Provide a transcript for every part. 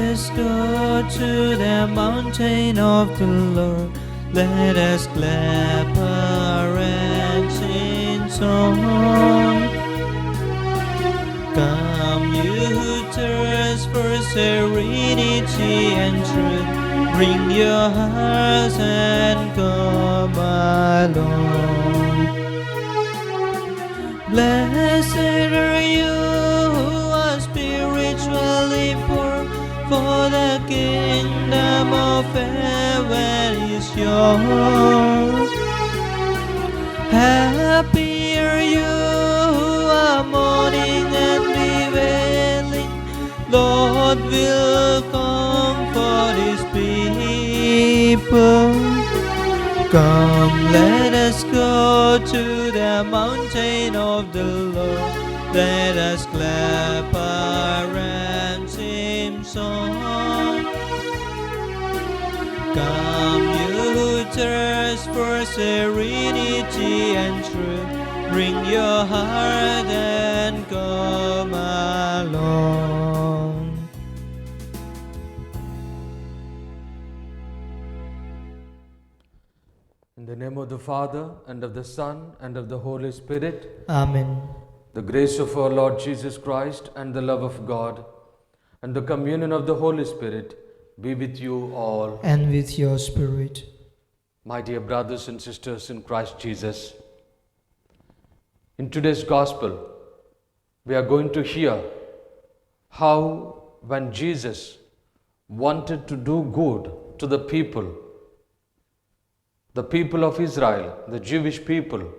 us go to the mountain of the Lord. Let us clap our hands in song. Come, you who thirst for serenity and truth, bring your hearts and come along. Blessed are you who are spiritually poor, for the kingdom of heaven is yours. Happy are you who are mourning and bewailing, Lord will comfort his people. Come, let us go to the mountain of the Lord. Let us clap our hands in song. Come, you who thirst for serenity and truth, bring your heart and come along. In the name of the Father, and of the Son, and of the Holy Spirit. Amen. The grace of our Lord Jesus Christ, and the love of God, and the communion of the Holy Spirit be with you all. And with your spirit. My dear brothers and sisters in Christ Jesus, in today's Gospel, we are going to hear how when Jesus wanted to do good to the people of Israel, the Jewish people,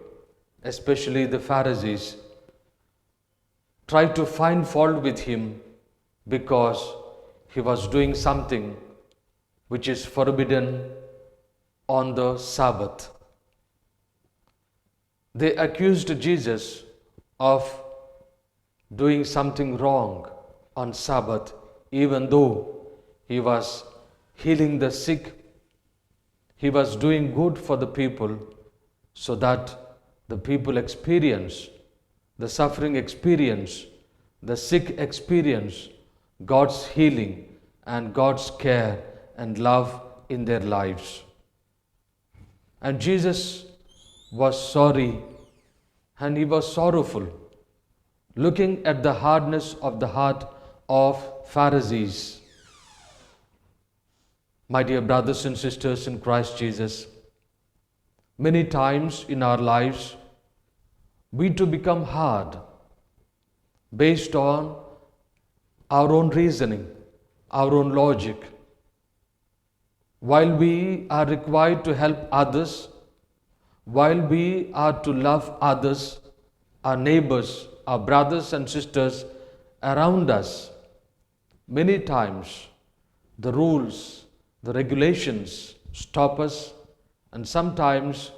especially the Pharisees, tried to find fault with him because he was doing something which is forbidden on the Sabbath. They accused Jesus of doing something wrong on Sabbath, even though he was healing the sick. He was doing good for the people so that the people experience, the suffering experience, the sick experience God's healing and God's care and love in their lives. And Jesus was sorry and he was sorrowful, looking at the hardness of the heart of Pharisees. My dear brothers and sisters in Christ Jesus, many times in our lives, we too become hard based on our own reasoning, our own logic. While we are required to help others, while we are to love others, our neighbors, our brothers and sisters around us, many times the rules, the regulations stop us, and sometimes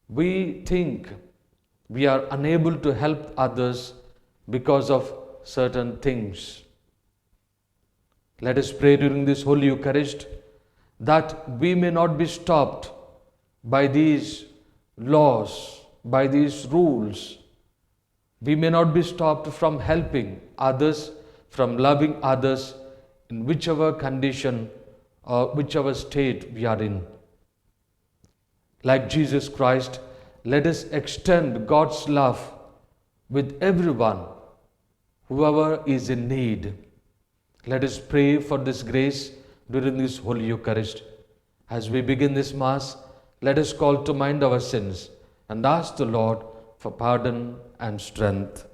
we think we are unable to help others because of certain things. Let us pray during this Holy Eucharist that we may not be stopped by these laws, by these rules. We may not be stopped from helping others, from loving others in whichever condition or whichever state we are in. Like Jesus Christ, let us extend God's love with everyone, whoever is in need. Let us pray for this grace during this Holy Eucharist. As we begin this Mass, let us call to mind our sins and ask the Lord for pardon and strength.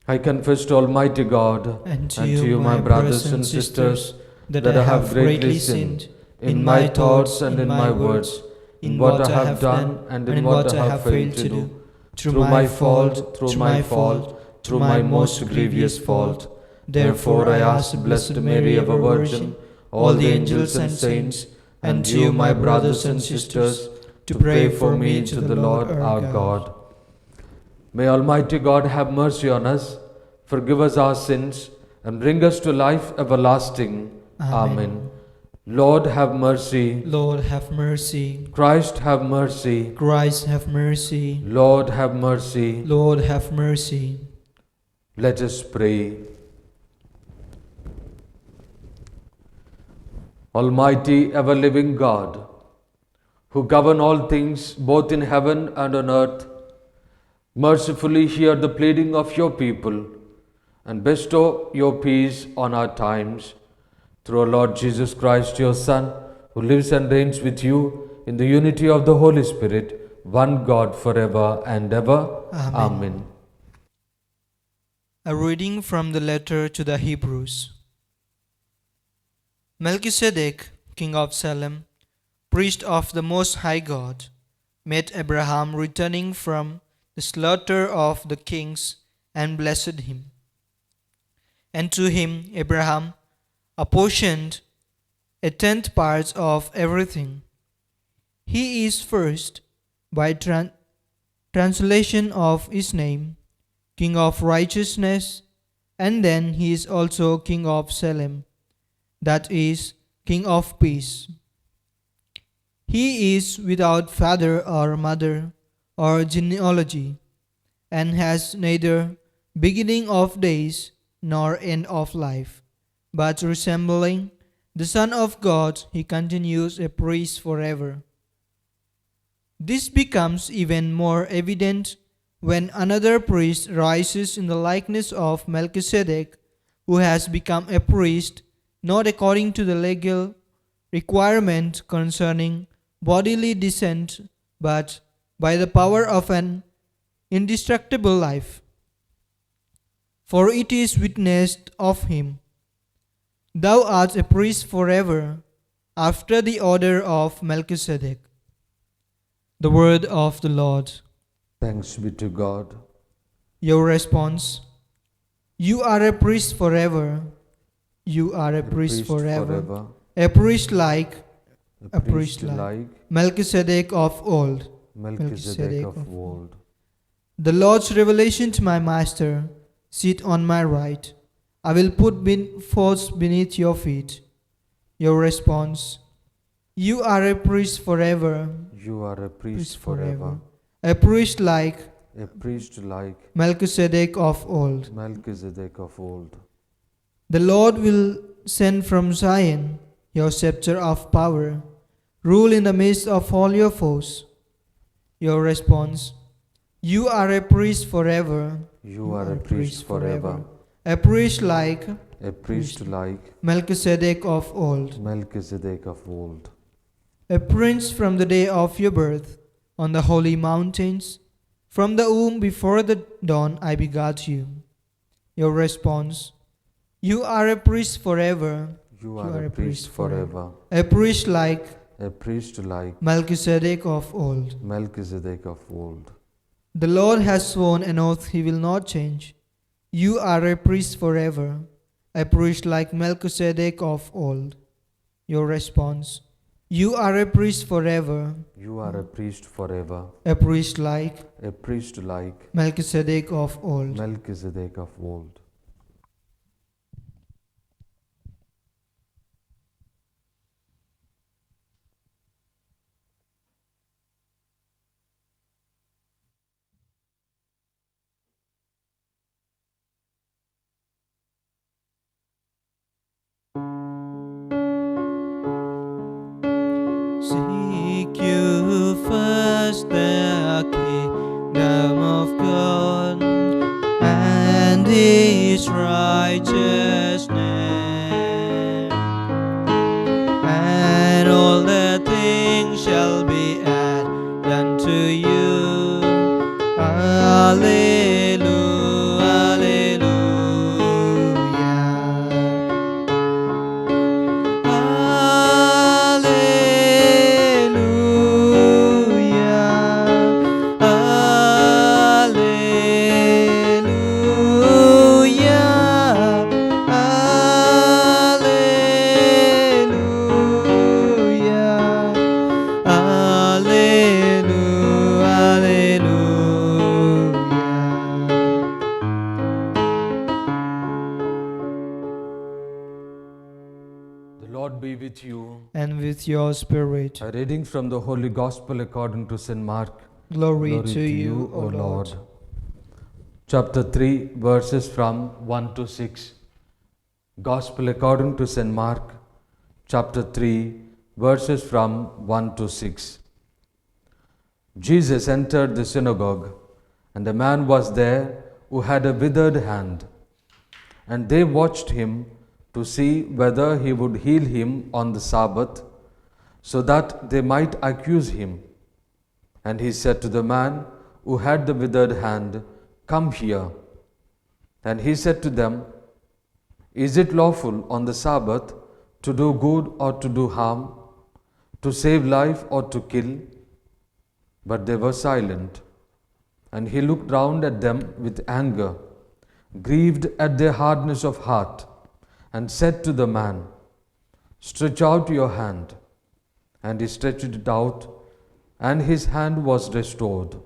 I confess to Almighty God and to you, my brothers and sisters, that I have greatly sinned in my thoughts and in my words, in what I have done and in what I have failed to do, through my fault, through my most grievous fault. Therefore I ask Blessed Mary, ever Virgin, all the angels and saints, and you, my brothers and sisters, to pray for me to the Lord our God. May Almighty God have mercy on us, forgive us our sins, and bring us to life everlasting. Amen. Lord, have mercy. Lord, have mercy. Christ, have mercy. Christ, have mercy. Lord, have mercy. Lord, have mercy. Let us pray. Almighty, ever-living God, who govern all things both in heaven and on earth, mercifully hear the pleading of your people and bestow your peace on our times. Through our Lord Jesus Christ, your Son, who lives and reigns with you in the unity of the Holy Spirit, one God forever and ever. Amen. Amen. A reading from the letter to the Hebrews. Melchizedek, king of Salem, priest of the Most High God, met Abraham returning from the slaughter of the kings and blessed him. And to him Abraham apportioned a tenth part of everything. He is first, by translation of his name, King of righteousness, and then he is also King of Salem, that is, King of peace. He is without father or mother or genealogy, and has neither beginning of days nor end of life, but resembling the Son of God, he continues a priest forever. This becomes even more evident when another priest rises in the likeness of Melchizedek, who has become a priest not according to the legal requirement concerning bodily descent, but by the power of an indestructible life. For it is witnessed of him, "Thou art a priest forever, after the order of Melchizedek." The word of the Lord. Thanks be to God. Your response: you are a priest forever. You are a priest forever. A priest like Melchizedek of old. Melchizedek of old. The Lord's revelation to my master: sit on my right. I will put forth beneath your feet. Your response: you are a priest forever. You are a priest forever. A priest like Melchizedek of old. Melchizedek of old. The Lord will send from Zion your scepter of power. Rule in the midst of all your foes. Your response: you are a priest forever. You are a priest forever. A priest like Melchizedek of old. Melchizedek of old. A prince from the day of your birth on the holy mountains. From the womb before the dawn I begot you. Your response: you are a priest forever. You are a priest forever. A priest like Melchizedek of old. Melchizedek of old. The Lord has sworn an oath he will not change. You are a priest forever. A priest like Melchizedek of old. Your response: you are a priest forever. You are a priest forever. A priest like Melchizedek of old. Melchizedek of old. Seek you first the kingdom of God and His righteousness, and all the things shall be added unto you. Alleluia, with you. And with your spirit. A reading from the Holy Gospel according to St. Mark. Glory to you, O Lord. chapter 3, verses from 1 to 6. Gospel according to St. Mark, chapter 3, verses from 1 to 6. Jesus entered the synagogue, and a man was there who had a withered hand. And they watched him to see whether he would heal him on the Sabbath, so that they might accuse him. And he said to the man who had the withered hand, "Come here." And he said to them, "Is it lawful on the Sabbath to do good or to do harm, to save life or to kill?" But they were silent. And he looked round at them with anger, grieved at their hardness of heart, and said to the man, "Stretch out your hand." And he stretched it out, and his hand was restored.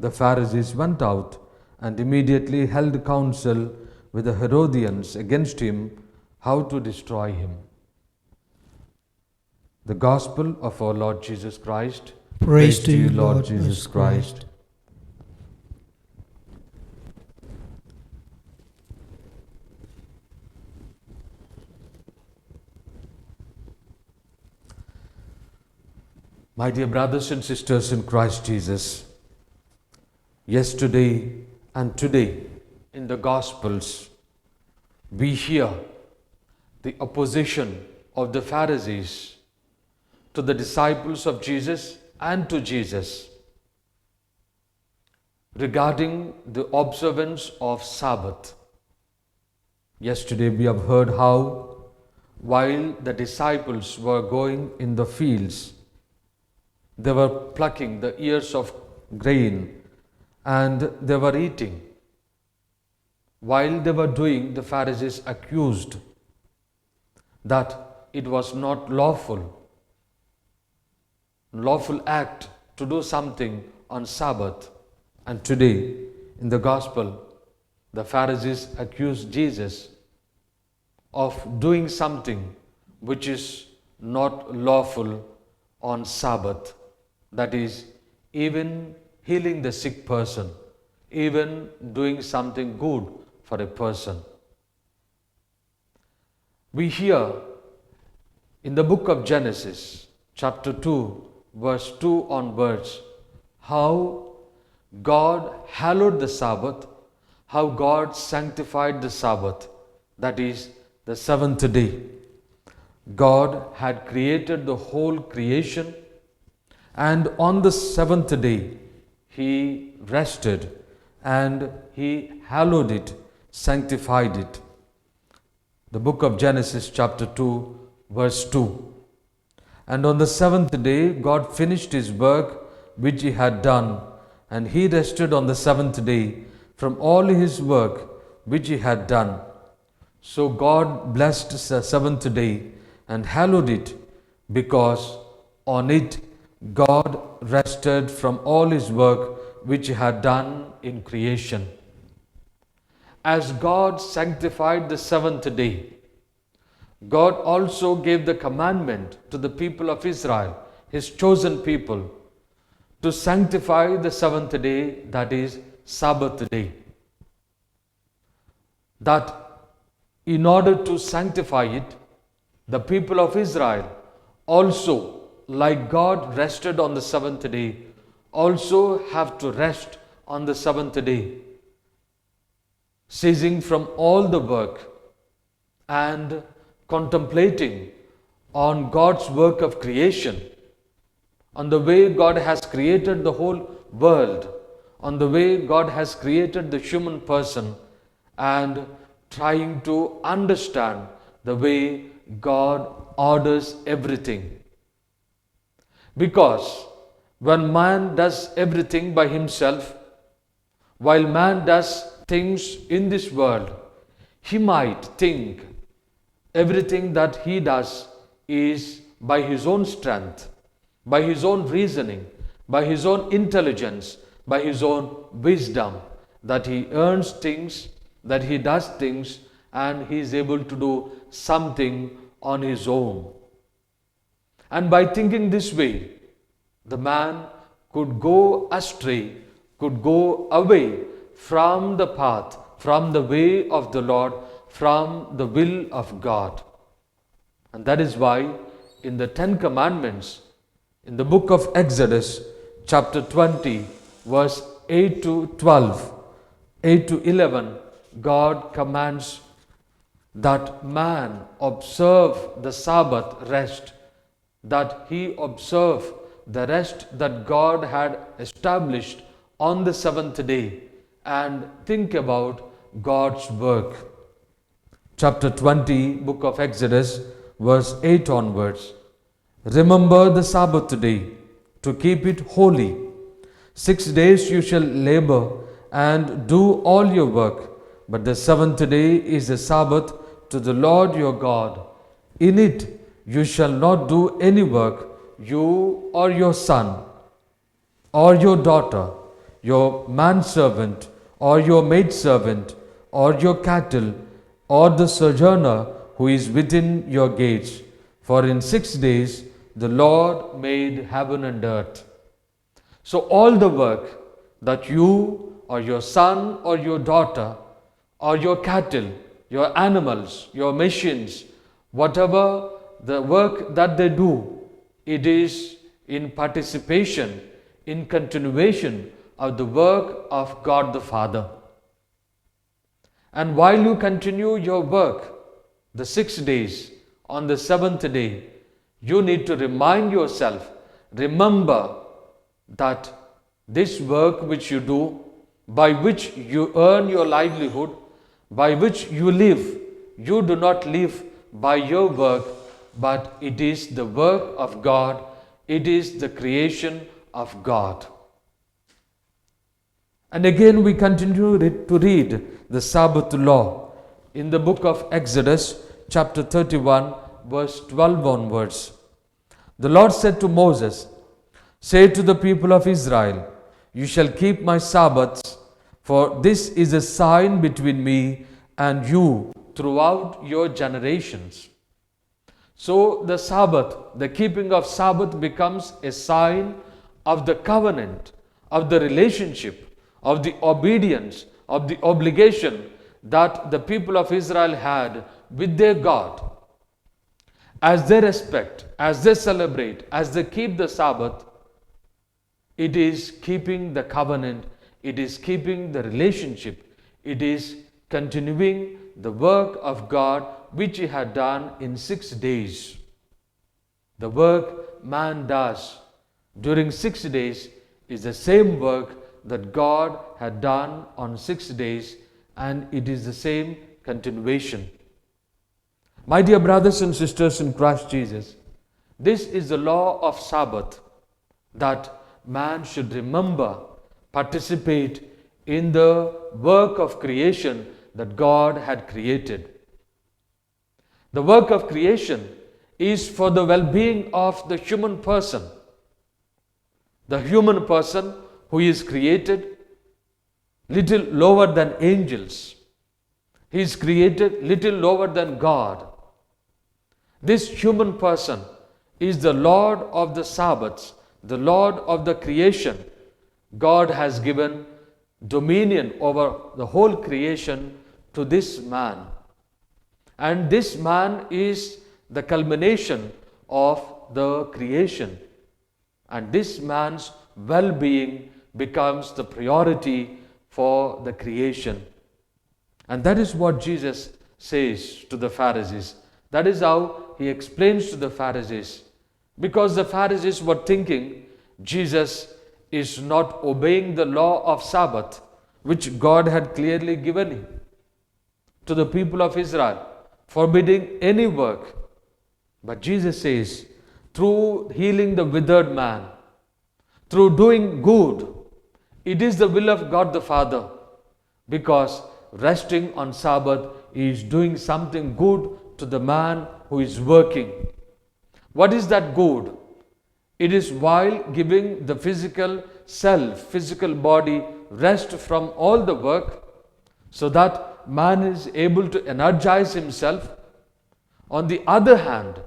The Pharisees went out and immediately held counsel with the Herodians against him, how to destroy him. The Gospel of our Lord Jesus Christ. Praise to you, Lord Jesus Christ. My dear brothers and sisters in Christ Jesus, yesterday and today in the Gospels, we hear the opposition of the Pharisees to the disciples of Jesus and to Jesus regarding the observance of Sabbath. Yesterday we have heard how, while the disciples were going in the fields, they were plucking the ears of grain and they were eating. While they were doing, the Pharisees accused that it was not lawful act to do something on Sabbath. And today in the Gospel, the Pharisees accuse Jesus of doing something which is not lawful on Sabbath. That is, even healing the sick person, even doing something good for a person. We hear in the book of Genesis, chapter 2, verse 2 onwards, how God hallowed the Sabbath, how God sanctified the Sabbath, that is, the seventh day. God had created the whole creation, and on the seventh day, He rested and He hallowed it, sanctified it. The book of Genesis, chapter 2, verse 2. And on the seventh day, God finished His work which He had done, and He rested on the seventh day from all His work which He had done. So God blessed the seventh day and hallowed it, because on it God rested from all His work which He had done in creation. As God sanctified the seventh day, God also gave the commandment to the people of Israel, His chosen people, to sanctify the seventh day, that is, Sabbath day. That in order to sanctify it, the people of Israel also, like God rested on the seventh day, also have to rest on the seventh day, ceasing from all the work and contemplating on God's work of creation, on the way God has created the whole world, on the way God has created the human person, and trying to understand the way God orders everything. Because when man does everything by himself, while man does things in this world, he might think everything that he does is by his own strength, by his own reasoning, by his own intelligence, by his own wisdom, that he earns things, that he does things, and he is able to do something on his own. And by thinking this way, the man could go astray, could go away from the path, from the way of the Lord, from the will of God. And that is why in the Ten Commandments, in the book of Exodus, chapter 20, verse 8 to 12, 8 to 11, God commands that man observe the Sabbath rest, that he observe the rest that God had established on the seventh day, and think about God's work. Chapter 20, book of Exodus, verse 8 onwards. Remember the Sabbath day to keep it holy. 6 days you shall labor and do all your work, but the seventh day is the Sabbath to the Lord your God. In it you shall not do any work, you or your son, or your daughter, your manservant, or your maidservant, or your cattle, or the sojourner who is within your gates. For in 6 days the Lord made heaven and earth. So all the work that you or your son or your daughter or your cattle, your animals, your machines, whatever the work that they do, it is in participation, in continuation of the work of God the Father. And while you continue your work, the 6 days, on the seventh day, you need to remind yourself, remember that this work which you do, by which you earn your livelihood, by which you live, you do not live by your work, but it is the work of God, it is the creation of God. And again we continue to read the Sabbath law in the book of Exodus, chapter 31, verse 12 onwards. The Lord said to Moses, say to the people of Israel, you shall keep my Sabbaths, for this is a sign between me and you throughout your generations. So the Sabbath, the keeping of Sabbath becomes a sign of the covenant, of the relationship, of the obedience, of the obligation that the people of Israel had with their God. As they respect, as they celebrate, as they keep the Sabbath, it is keeping the covenant, it is keeping the relationship, it is continuing the work of God which He had done in 6 days. The work man does during 6 days is the same work that God had done on 6 days, and it is the same continuation. My dear brothers and sisters in Christ Jesus, this is the law of Sabbath, that man should remember, participate in the work of creation that God had created. The work of creation is for the well-being of the human person. The human person who is created little lower than angels. He is created little lower than God. This human person is the Lord of the Sabbaths, the Lord of the creation. God has given dominion over the whole creation to this man. And this man is the culmination of the creation. And this man's well-being becomes the priority for the creation. And that is what Jesus says to the Pharisees. That is how He explains to the Pharisees. Because the Pharisees were thinking Jesus is not obeying the law of Sabbath, which God had clearly given Him to the people of Israel, forbidding any work. But Jesus says, through healing the withered man, through doing good, it is the will of God the Father, because resting on Sabbath is doing something good to the man who is working. What is that good? It is while giving the physical self, physical body rest from all the work, so that man is able to energize himself. On the other hand,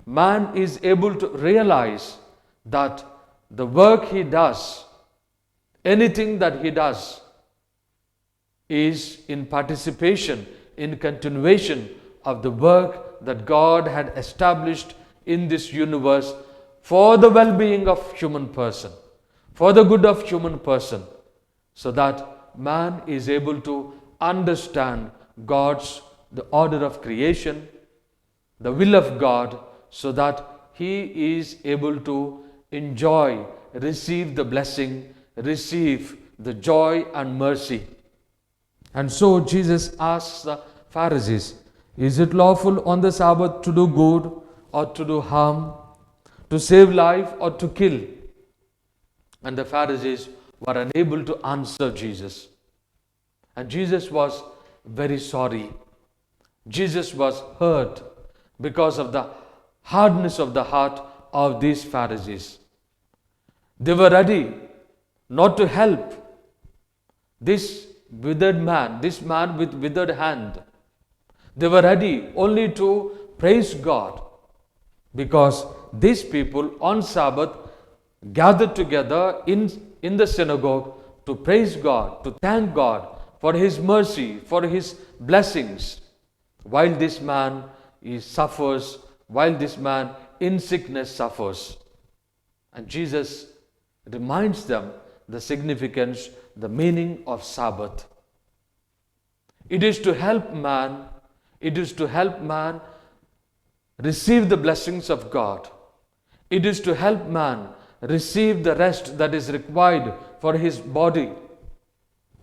man is able to realize that the work he does, anything that he does, is in participation, in continuation of the work that God had established in this universe for the well-being of human person, for the good of human person, so that man is able to understand the order of creation, the will of God, so that he is able to enjoy, receive the blessing, receive the joy and mercy. And so Jesus asks the Pharisees, is it lawful on the Sabbath to do good or to do harm, to save life or to kill? And the Pharisees were unable to answer Jesus. And Jesus was very sorry. Jesus was hurt because of the hardness of the heart of these Pharisees. They were ready not to help this withered man, this man with withered hand. They were ready only to praise God, because these people on Sabbath gathered together in the synagogue to praise God, to thank God for His mercy, for His blessings, while this man suffers, while this man in sickness suffers. And Jesus reminds them the significance, the meaning of Sabbath. It is to help man, receive the blessings of God. It is to help man receive the rest that is required for his body,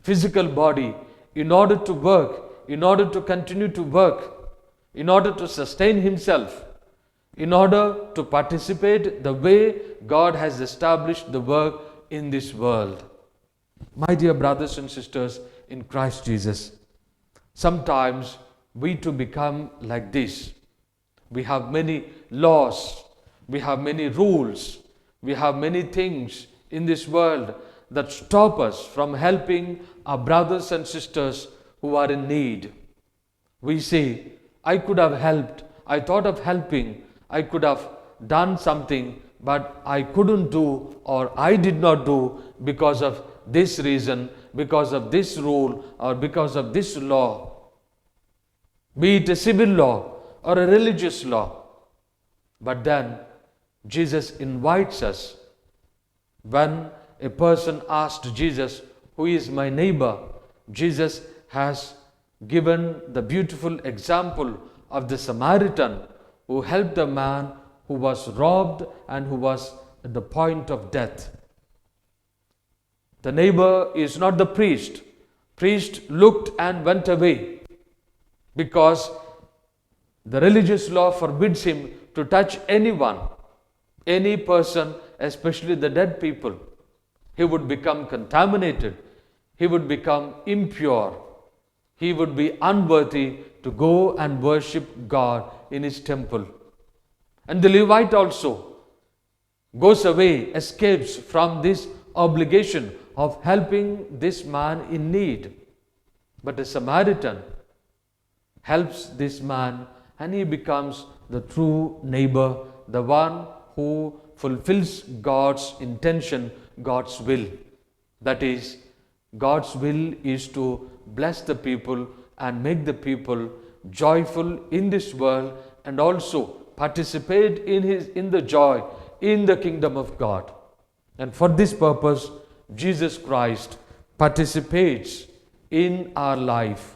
physical body, in order to work, in order to continue to work, in order to sustain himself, in order to participate the way God has established the work in this world. My dear brothers and sisters in Christ Jesus, sometimes we too become like this. We have many laws, we have many rules, we have many things in this world that stop us from helping our brothers and sisters who are in need. We say, I could have helped, I thought of helping, I could have done something, but I couldn't do, or I did not do because of this reason, because of this rule, or because of this law. Be it a civil law or a religious law. But then Jesus invites us. When a person asked Jesus, who is my neighbor? Jesus has given the beautiful example of the Samaritan who helped a man who was robbed and who was at the point of death. The neighbor is not the priest. Priest looked and went away because the religious law forbids him to touch anyone, any person, especially the dead people. He would become contaminated. He would become impure. He would be unworthy to go and worship God in his temple. And the Levite also goes away, escapes from this obligation of helping this man in need. But the Samaritan helps this man, and he becomes the true neighbor, the one who fulfills God's intention, God's will. That is, God's will is to bless the people and make the people joyful in this world, and also participate in the joy in the kingdom of God. And for this purpose, Jesus Christ participates in our life.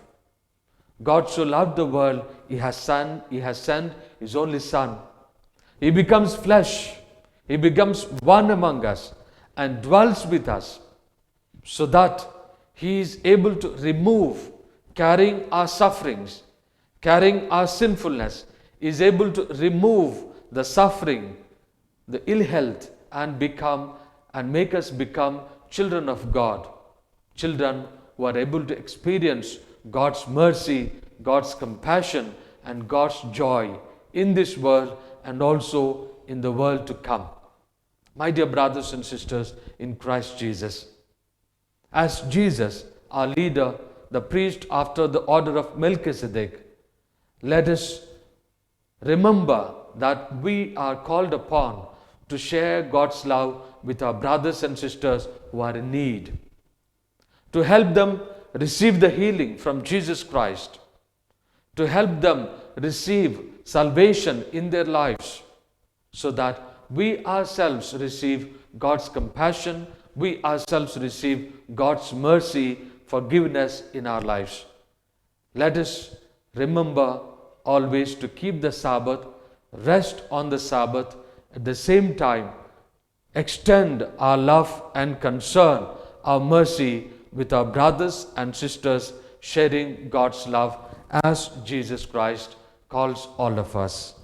God so loved the world, He has sent His only Son. He becomes flesh. He becomes one among us and dwells with us, so that He is able to remove, carrying our sufferings, carrying our sinfulness, is able to remove the suffering, the ill health, and make us become children of God, children who are able to experience God's mercy, God's compassion, and God's joy in this world and also in the world to come. My dear brothers and sisters in Christ Jesus, as Jesus, our leader, the priest after the order of Melchizedek, let us remember that we are called upon to share God's love with our brothers and sisters who are in need, to help them receive the healing from Jesus Christ, to help them receive salvation in their lives, so that we ourselves receive God's compassion, we ourselves receive God's mercy, forgiveness in our lives. Let us remember always to keep the Sabbath, rest on the Sabbath, at the same time extend our love and concern, our mercy with our brothers and sisters, sharing God's love as Jesus Christ calls all of us.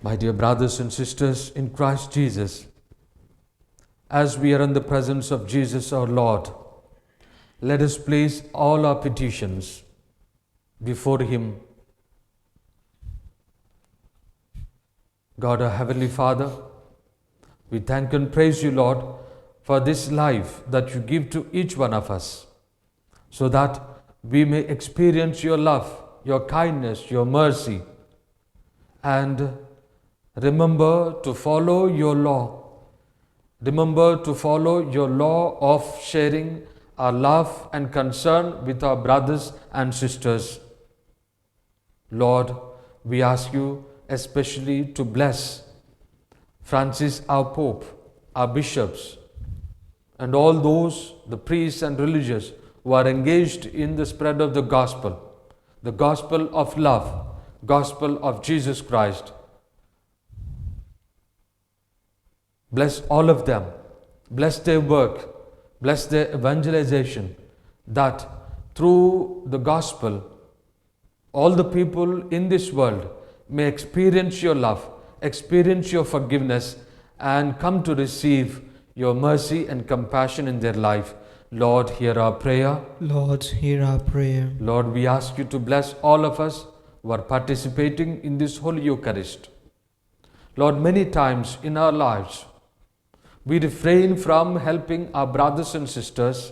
My dear brothers and sisters in Christ Jesus, as we are in the presence of Jesus our Lord, let us place all our petitions before Him. God, our Heavenly Father, we thank and praise You, Lord, for this life that You give to each one of us, so that we may experience Your love, Your kindness, Your mercy, and remember to follow Your law. Remember to follow Your law of sharing our love and concern with our brothers and sisters. Lord, we ask You especially to bless Francis, our Pope, our bishops, and all those, the priests and religious, who are engaged in the spread of the gospel of love, gospel of Jesus Christ. Bless all of them, bless their work, bless their evangelization, that through the gospel, all the people in this world may experience Your love, experience Your forgiveness, and come to receive Your mercy and compassion in their life. Lord, hear our prayer. Lord, hear our prayer. Lord, we ask You to bless all of us who are participating in this Holy Eucharist. Lord, many times in our lives, we refrain from helping our brothers and sisters.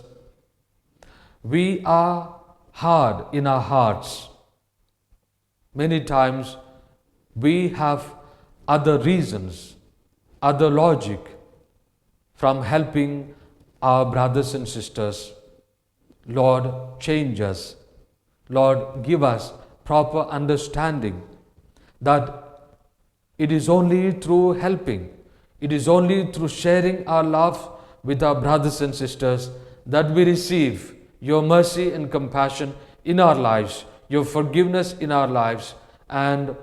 We are hard in our hearts. Many times we have other reasons, other logic from helping our brothers and sisters. Lord, change us. Lord, give us proper understanding that it is only through helping, it is only through sharing our love with our brothers and sisters that we receive Your mercy and compassion in our lives, Your forgiveness in our lives, and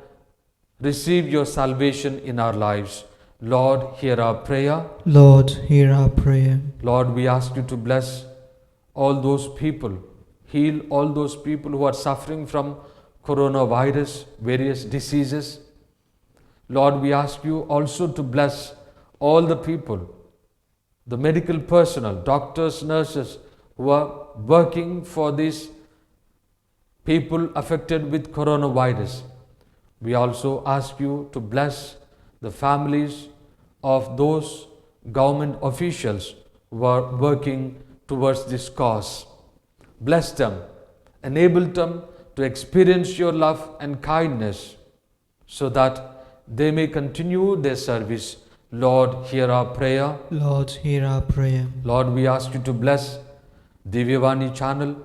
receive Your salvation in our lives. Lord, hear our prayer. Lord, hear our prayer. Lord, we ask You to bless all those people, heal all those people who are suffering from coronavirus, various diseases. Lord, we ask You also to bless all the people, the medical personnel, doctors, nurses, who are working for these people affected with coronavirus. We also ask You to bless the families of those government officials who are working towards this cause. Bless them, enable them to experience Your love and kindness, so that they may continue their service. Lord, hear our prayer. Lord, hear our prayer. Lord, we ask You to bless Divyavani channel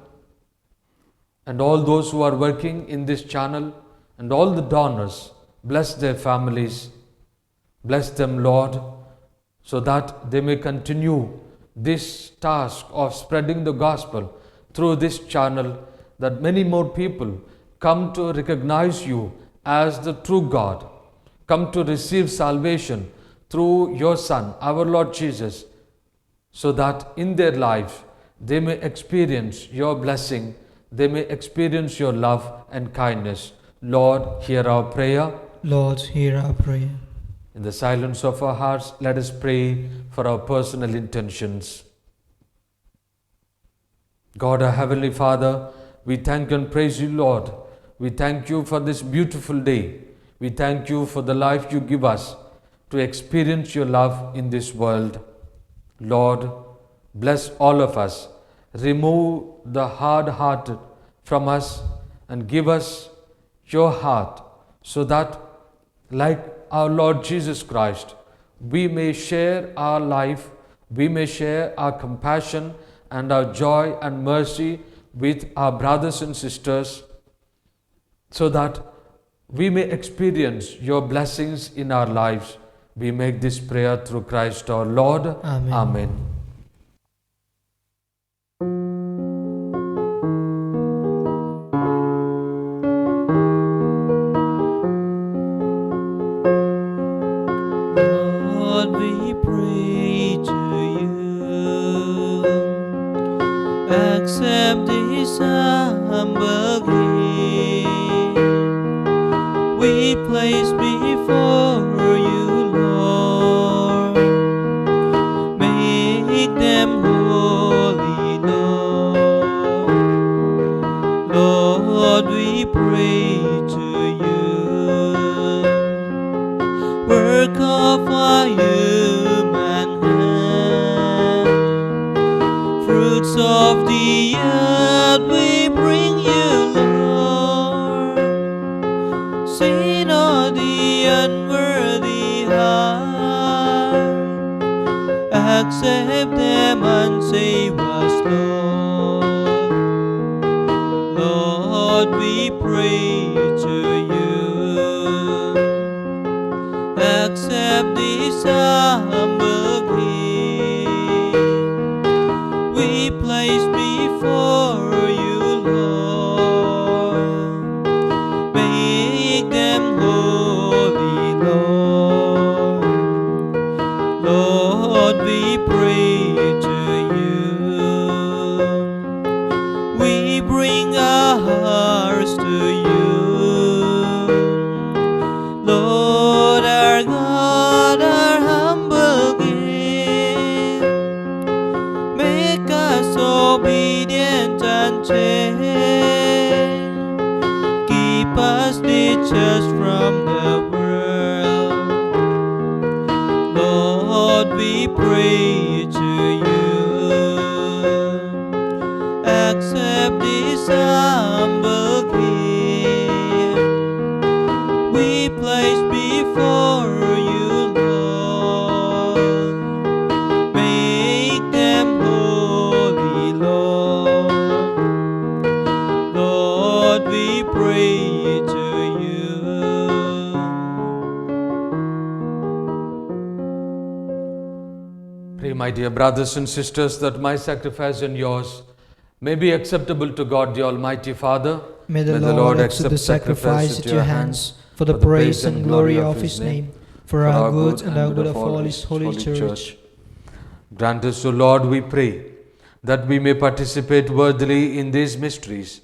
and all those who are working in this channel and all the donors. Bless their families. Bless them, Lord, so that they may continue this task of spreading the gospel through this channel, that many more people come to recognize You as the true God, come to receive salvation through Your Son, our Lord Jesus, so that in their life they may experience Your blessing, they may experience Your love and kindness. Lord, hear our prayer. Lord, hear our prayer. In the silence of our hearts, let us pray for our personal intentions. God, our Heavenly Father, we thank and praise You, Lord. We thank You for this beautiful day. We thank You for the life You give us to experience Your love in this world. Lord, bless all of us. Remove the hard-hearted from us and give us Your heart, so that like our Lord Jesus Christ, we may share our life, we may share our compassion and our joy and mercy with our brothers and sisters, so that we may experience your blessings in our lives. We make this prayer through Christ our Lord. Amen. Amen. Lord, we pray to you. Accept this humble gift we place before you, Lord. Make them holy, Lord. Lord, we pray to you. Work of a human hand, fruits of the earth we bring you, Lord. Sin of the unworthy heart, accept them and save us, Lord. Lord, we pray to you. Accept this humble gift we place before you, Lord. Make them holy, Lord. Lord, we pray to you. We bring our hearts to you, Lord, our God, our humble gift. Make us obedient and chained. Keep us detached from the world. Lord, we pray to you. Accept this humble gift we place before you, Lord. Make them holy, Lord. Lord, we pray to you. Pray, my dear brothers and sisters, that my sacrifice and yours may be acceptable to God, the Almighty Father. May the Lord accept the sacrifice at your hands for the praise and glory of His name, for our good and the good of all His holy church. Grant us, O Lord, we pray, that we may participate worthily in these mysteries.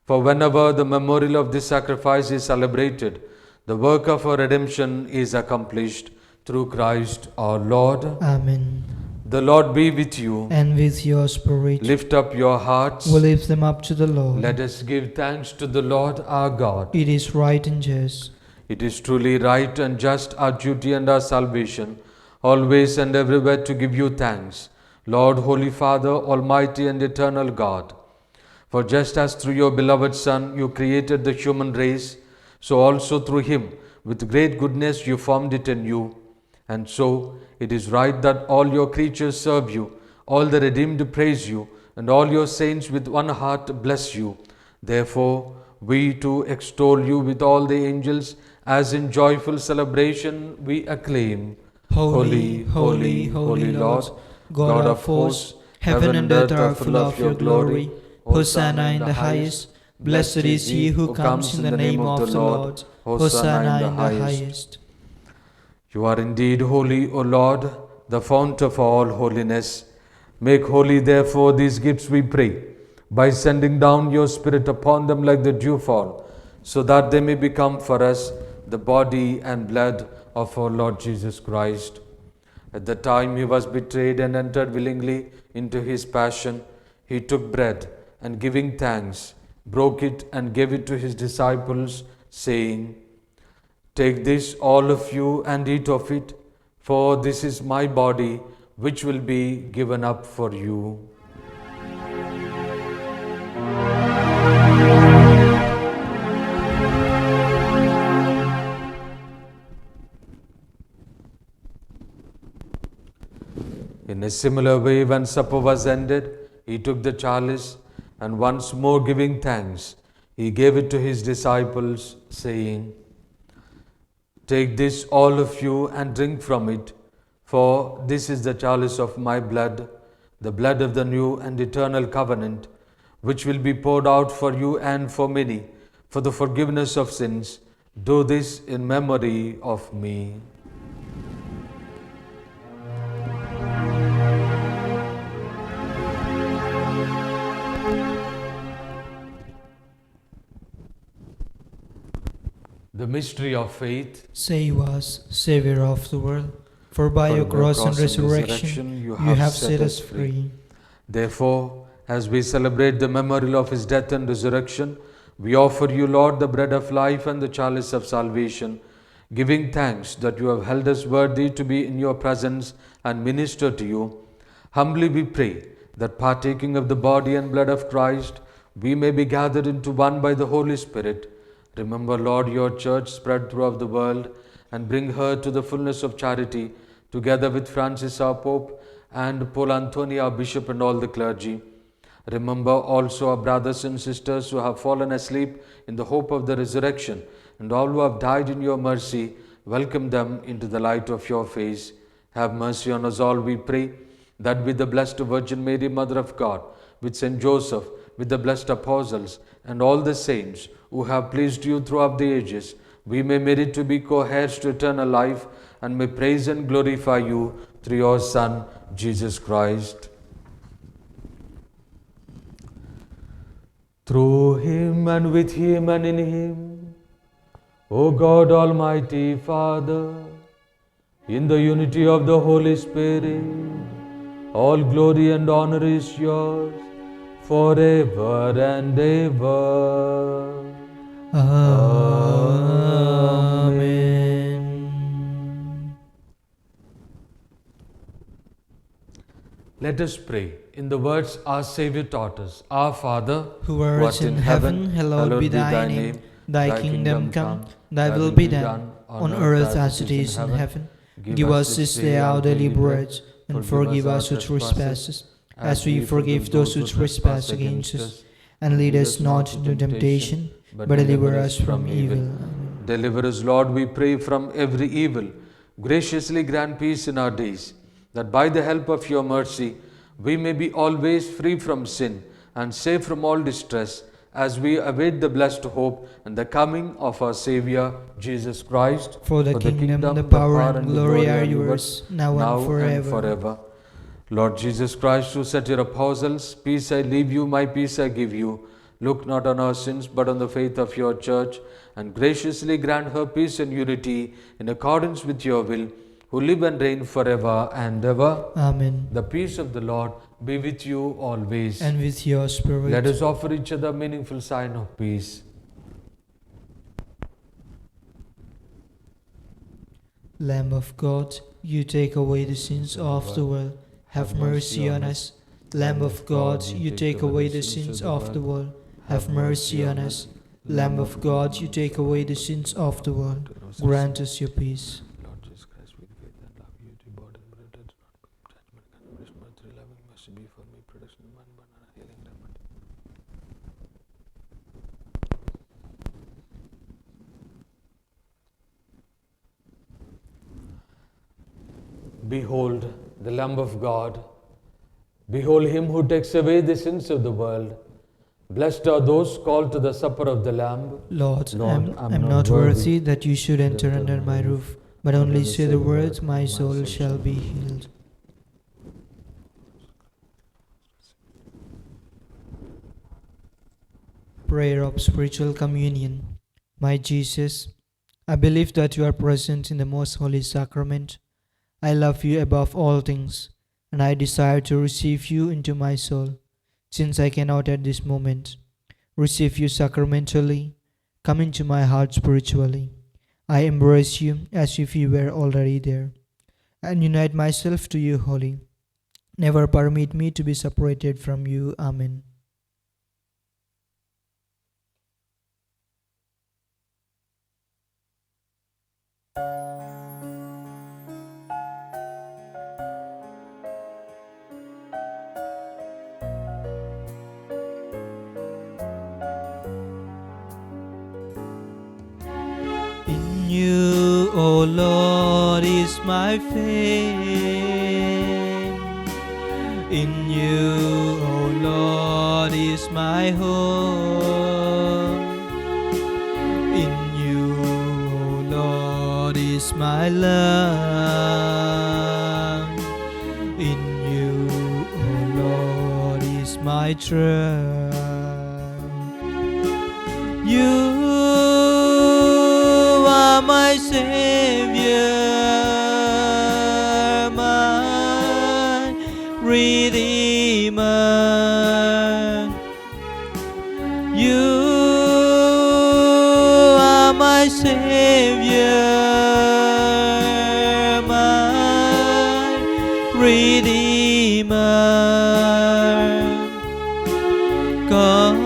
For whenever the memorial of this sacrifice is celebrated, the work of our redemption is accomplished through Christ our Lord. Amen. The Lord be with you. And with your spirit, Lift up your hearts. we lift them up to the Lord. Let us give thanks to the Lord our God. It is right and just. It is truly right and just, our duty and our salvation, always and everywhere to give you thanks, Lord, Holy Father, Almighty and eternal God. For just as through your beloved Son you created the human race, so also through him, with great goodness, you formed it anew. And so it is right that all your creatures serve you, all the redeemed praise you, and all your saints with one heart bless you. Therefore, we too extol you with all the angels, as in joyful celebration we acclaim. Holy, holy, holy Lord, God of hosts, heaven and earth are full of your glory. Hosanna in the highest. Blessed is he who comes in the name of the Lord. Hosanna in the highest. You are indeed holy, O Lord, the fount of all holiness. Make holy, therefore, these gifts, we pray, by sending down your Spirit upon them like the dewfall, so that they may become for us the body and blood of our Lord Jesus Christ. At the time he was betrayed and entered willingly into his passion, he took bread and, giving thanks, broke it and gave it to his disciples, saying, "Take this, all of you, and eat of it, for this is my body, which will be given up for you." In a similar way, when supper was ended, he took the chalice, and once more giving thanks, he gave it to his disciples, saying, "Take this, all of you, and drink from it, for this is the chalice of my blood, the blood of the new and eternal covenant, which will be poured out for you and for many for the forgiveness of sins. Do this in memory of me." The mystery of faith. Save us, Savior of the world, for by For your by cross and cross and resurrection resurrection you have set us free. Therefore, as we celebrate the memorial of his death and resurrection, we offer you, Lord, the bread of life and the chalice of salvation, giving thanks that you have held us worthy to be in your presence and minister to you. Humbly we pray that, partaking of the body and blood of Christ, we may be gathered into one by the Holy Spirit. Remember, Lord, your church spread throughout the world, and bring her to the fullness of charity, together with Francis our Pope and Paul Anthony our Bishop and all the clergy. Remember also our brothers and sisters who have fallen asleep in the hope of the resurrection, and all who have died in your mercy. Welcome them into the light of your face. Have mercy on us all, we pray, that with the Blessed Virgin Mary, Mother of God, with Saint Joseph, with the blessed apostles, and all the saints who have pleased you throughout the ages, we may merit to be co-heirs to eternal life, and may praise and glorify you through your Son, Jesus Christ. Through him and with him and in him, O God Almighty Father, in the unity of the Holy Spirit, all glory and honor is yours forever and ever. Amen. Let us pray in the words our Savior taught us. Our Father, Who art in heaven, hallowed be thy name. Thy kingdom come, thy will be done, on earth as it is in heaven. Give us this day our daily bread, and forgive us our trespasses, as we forgive those who trespass against us. And lead us not into temptation, but deliver us from evil. Amen. deliver us, Lord, we pray, from every evil. Graciously grant peace in our days, that by the help of your mercy we may be always free from sin and safe from all distress, as we await the blessed hope and the coming of our Savior, Jesus Christ. For the kingdom, the power, and glory are yours, now and forever. Lord Jesus Christ, who said to your apostles, "Peace I leave you, my peace I give you," look not on our sins, but on the faith of your church, and graciously grant her peace and unity in accordance with your will, who live and reign forever and ever. Amen. The peace of the Lord be with you always. And with your spirit. Let us offer each other a meaningful sign of peace. Lamb of God, you take away the sins of the world. Have mercy on us. Lamb of God, you take away the sins of the world. Have mercy on us. Lamb of God, you take away the sins of the world. Grant us your peace. Lord Jesus Christ, with faith and love, you to body and blood, judgment, condemnation, mercy, loving mercy be for me, protection, man, and healing remedy. Behold the Lamb of God. Behold him who takes away the sins of the world. Blessed are those called to the supper of the Lamb. Lord, Lord, I'm not worthy that you should enter under my roof, but only say the words, my soul shall be healed. Prayer of Spiritual Communion. My Jesus, I believe that you are present in the most holy sacrament. I love you above all things, and I desire to receive you into my soul. Since I cannot at this moment receive you sacramentally, come into my heart spiritually. I embrace you as if you were already there, and unite myself to you wholly. Never permit me to be separated from you. Amen. O Lord, is my faith. In you, O Lord, is my hope. In you, O Lord, is my love. In you, O Lord, is my trust. You are my Savior, my Redeemer. You are my Savior, my Redeemer. Come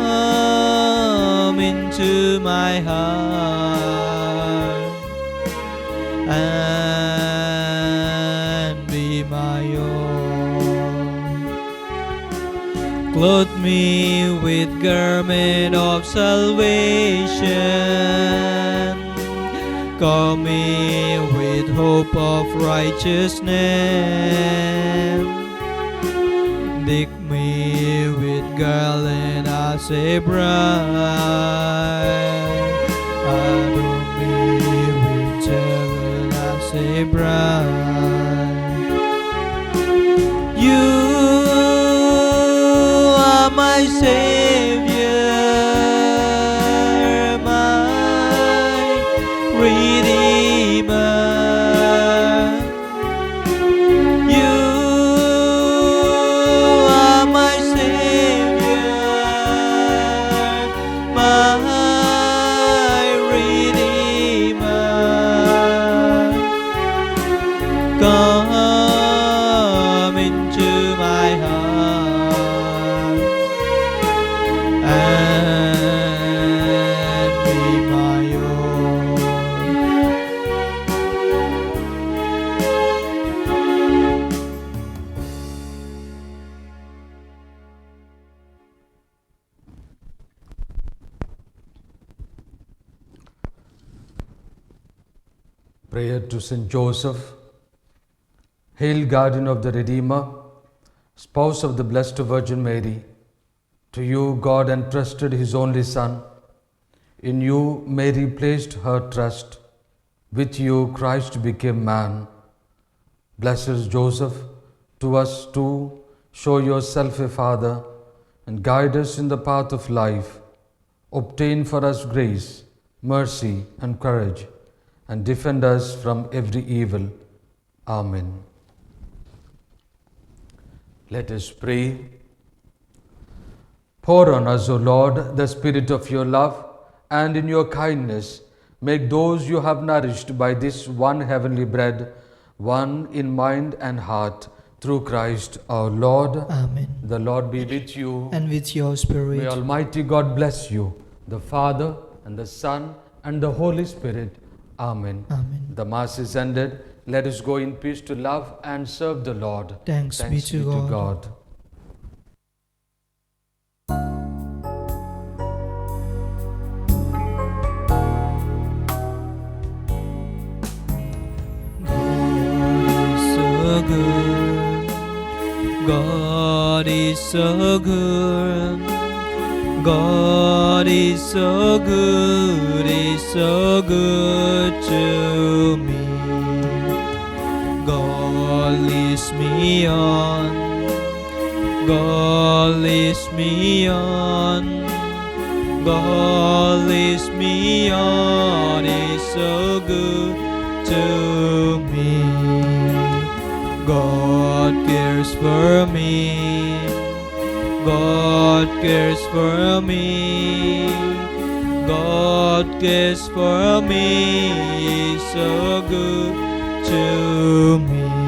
into my heart and be my own. Clothe me with garment of salvation. Cover me with hope of righteousness. Deck me with garland as a bride. Adorn me with jewel as a bride. You are my Savior, my Redeemer. You are my Savior, my Redeemer. Come into my heart and be my own. Prayer to Saint Joseph. Hail, guardian of the Redeemer, spouse of the Blessed Virgin Mary. To you God entrusted His only Son. In you Mary placed her trust. With you Christ became man. Blessed Joseph, to us too show yourself a father and guide us in the path of life. Obtain for us grace, mercy, and courage, and defend us from every evil. Amen. Let us pray. Pour on us, O Lord, the Spirit of your love, and in your kindness make those you have nourished by this one heavenly bread, one in mind and heart, through Christ our Lord. Amen. The Lord be with you. And with your spirit. May Almighty God bless you, the Father, and the Son, and the Holy Spirit. Amen. Amen. The Mass is ended. Let us go in peace to love and serve the Lord. Thanks be to God. God is so good. God is so good. He's so good to me. God leads me on. God leads me on. God leads me on. He's so good to me. God cares for me. God cares for me. God cares for me. He's so good to me.